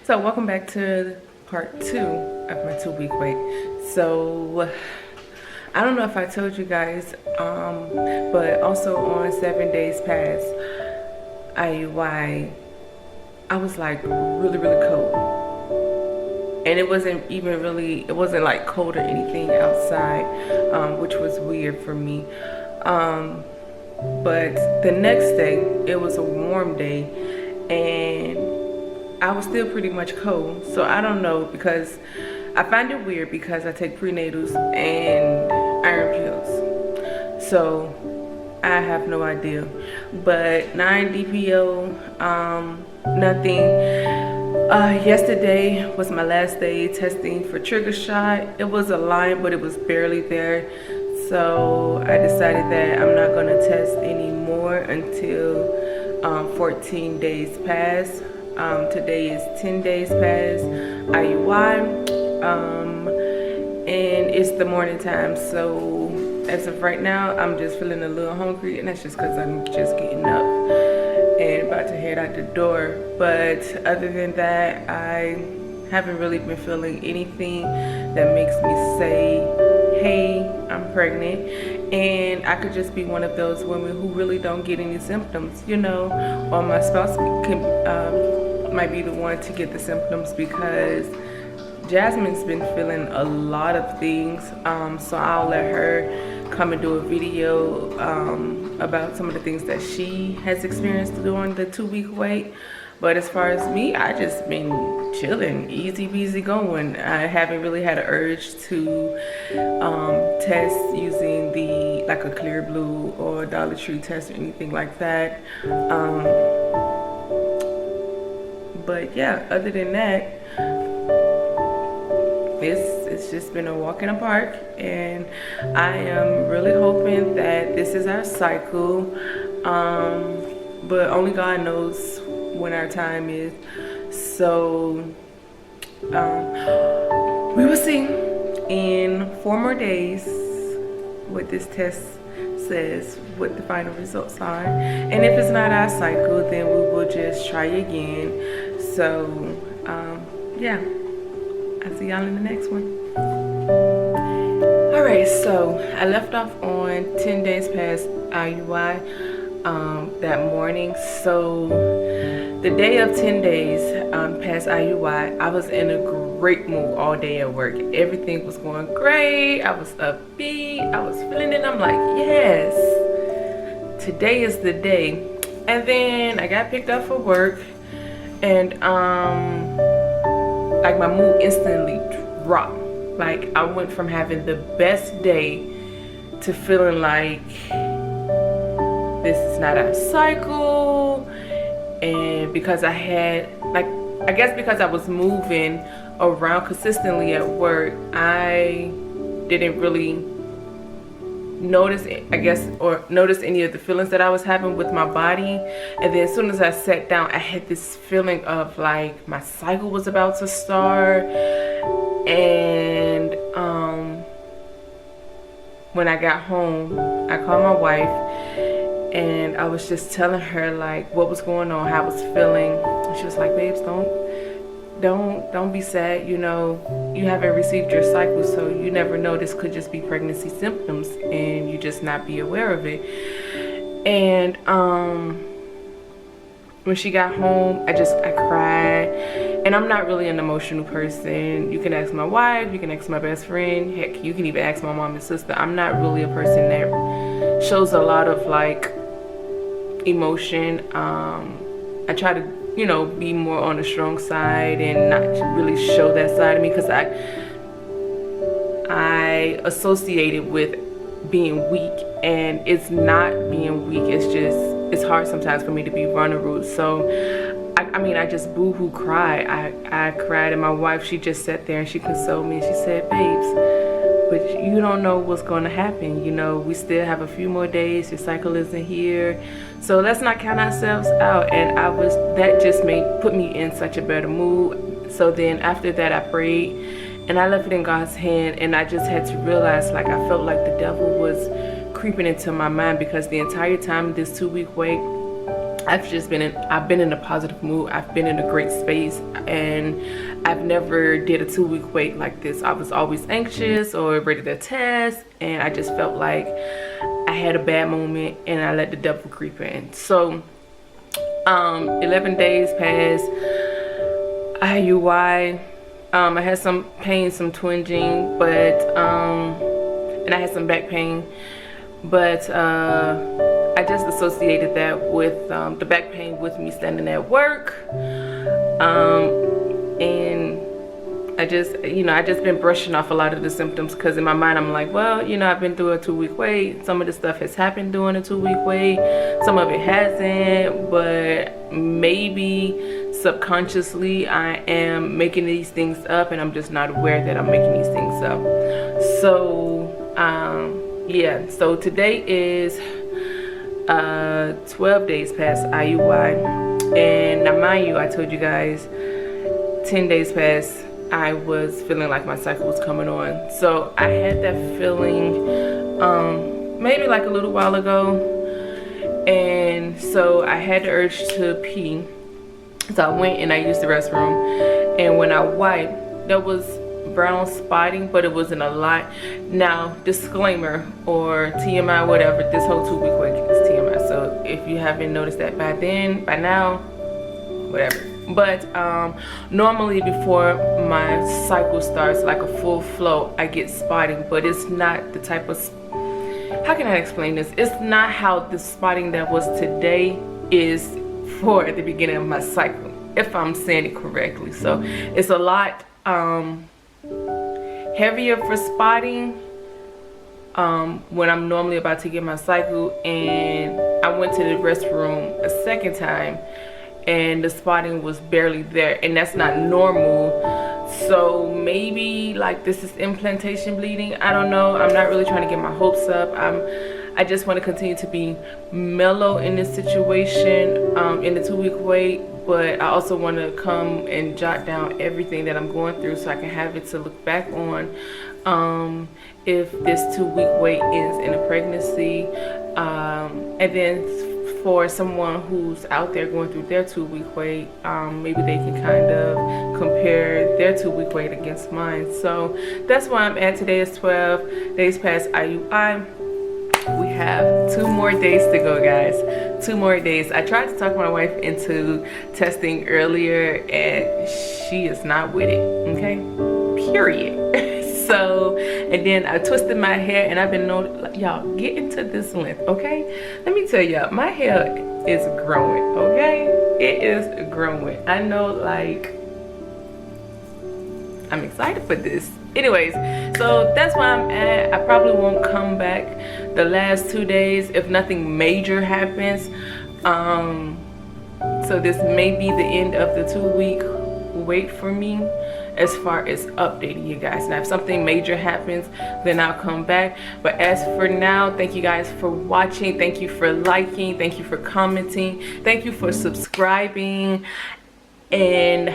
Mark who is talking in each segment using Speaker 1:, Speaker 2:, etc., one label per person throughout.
Speaker 1: So welcome back to part 2 of my 2-week wait. So I don't know if I told you guys, but also on 7 days past IUI, I was like really cold. And it wasn't even really, it wasn't like cold or anything outside, which was weird for me. But the next day, it was a warm day, and I was still pretty much cold. So I don't know, because I find it weird because I take prenatals and iron pills. So I have no idea. But 9 DPO, nothing. Yesterday was my last day testing for trigger shot. It was a line, but it was barely there. So I decided that I'm not gonna test anymore until 14 days pass. Today is 10 days past IUI, and it's the morning time. So as of right now, I'm just feeling a little hungry, and that's just because I'm just getting up and about to head out the door. But other than that, I haven't really been feeling anything that makes me say, hey, I'm pregnant. And I could just be one of those women who really don't get any symptoms, you know, or my spouse might be the one to get the symptoms, because Jasmine's been feeling a lot of things. So I'll let her come and do a video about some of the things that she has experienced during the 2-week wait. But as far as me, I just been chilling, easy peasy going. I haven't really had an urge to test using like a Clear Blue or Dollar Tree test or anything like that. But yeah, other than that, it's just been a walk in the park, and I am really hoping that this is our cycle. But only God knows when our time is. So we will see in 4 more days what this test says, what the final results are. And if it's not our cycle, then we will just try again. So yeah, I'll see y'all in the next one. Alright, so I left off on 10 days past IUI that morning. So the day of 10 days past IUI, I was in a great mood all day at work. Everything was going great. I was upbeat. I was feeling it. I'm like, yes, today is the day. And then I got picked up for work, and like my mood instantly dropped. Like I went from having the best day to feeling like this is not our cycle. And because I had, like, I guess because I was moving around consistently at work, I didn't really notice, I guess, or notice any of the feelings that I was having with my body. And then as soon as I sat down, I had this feeling of like my cycle was about to start. And when I got home, I called my wife, and I was just telling her like what was going on, how I was feeling. And she was like, babes, don't be sad, you know, you haven't received your cycle, so you never know, this could just be pregnancy symptoms and you just not be aware of it. And when she got home, I cried. And I'm not really an emotional person. You can ask my wife, you can ask my best friend, heck, you can even ask my mom and sister. I'm not really a person that shows a lot of like emotion. I try to, you know, be more on the strong side and not really show that side of me, because I associate it with being weak, and it's not being weak. It's just, it's hard sometimes for me to be vulnerable. So I mean, I just boo-hoo cried. I cried, and my wife, she just sat there and she consoled me, and she said, babes, but you don't know what's going to happen. You know, we still have a few more days. Your cycle isn't here. So let's not count ourselves out. And that just put me in such a better mood. So then after that, I prayed, and I left it in God's hand. And I just had to realize, like, I felt like the devil was creeping into my mind, because the entire time this 2-week wait, I've been in a positive mood. I've been in a great space, and I've never did a 2-week wait like this. I was always anxious or ready to test, and I just felt like I had a bad moment and I let the devil creep in. So 11 days passed. IUI. I had some pain, some twinging, but and I had some back pain, but I just associated that with the back pain with me standing at work, and I just been brushing off a lot of the symptoms, because in my mind I'm like, well, I've been through a 2-week wait. Some of the stuff has happened during a 2-week wait, some of it hasn't, but maybe subconsciously I am making these things up and I'm just not aware that I'm making these things up. So yeah, so today is 12 days past IUI, and now mind you, I told you guys 10 days past I was feeling like my cycle was coming on. So I had that feeling maybe like a little while ago, and so I had the urge to pee. So I went and I used the restroom, and when I wiped, there was brown spotting, but it wasn't a lot. Now, disclaimer or TMI, whatever, this whole 2-week wait is TMI. So if you haven't noticed that by now, whatever. But normally before my cycle starts, like a full flow, I get spotting, but it's not the type of, how can I explain this? It's not how the spotting that was today is for at the beginning of my cycle, if I'm saying it correctly. So it's a lot heavier for spotting when I'm normally about to get my cycle, and I went to the restroom a second time and the spotting was barely there, and that's not normal. So maybe like this is implantation bleeding, I don't know. I'm not really trying to get my hopes up. I just want to continue to be mellow in this situation in the 2-week wait, but I also want to come and jot down everything that I'm going through so I can have it to look back on if this 2-week wait ends in a pregnancy, and then for someone who's out there going through their 2-week wait, maybe they can kind of compare their 2-week wait against mine. So that's where I'm at. Today is 12 days past IUI. We have 2 more days to go, guys. 2 more days. I tried to talk my wife into testing earlier, and she is not with it, okay? Period. So, and then I twisted my hair, and I've been known, y'all, get into this length, okay? Let me tell y'all, my hair is growing, okay? It is growing. I know, like, I'm excited for this. Anyways, so that's where I'm at. I probably won't come back the last 2 days if nothing major happens. So this may be the end of the 2-week wait for me as far as updating you guys. Now if something major happens, then I'll come back. But as for now, thank you guys for watching. Thank you for liking. Thank you for commenting. Thank you for subscribing. And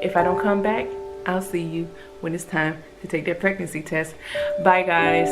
Speaker 1: if I don't come back, I'll see you when it's time to take that pregnancy test. Bye, guys.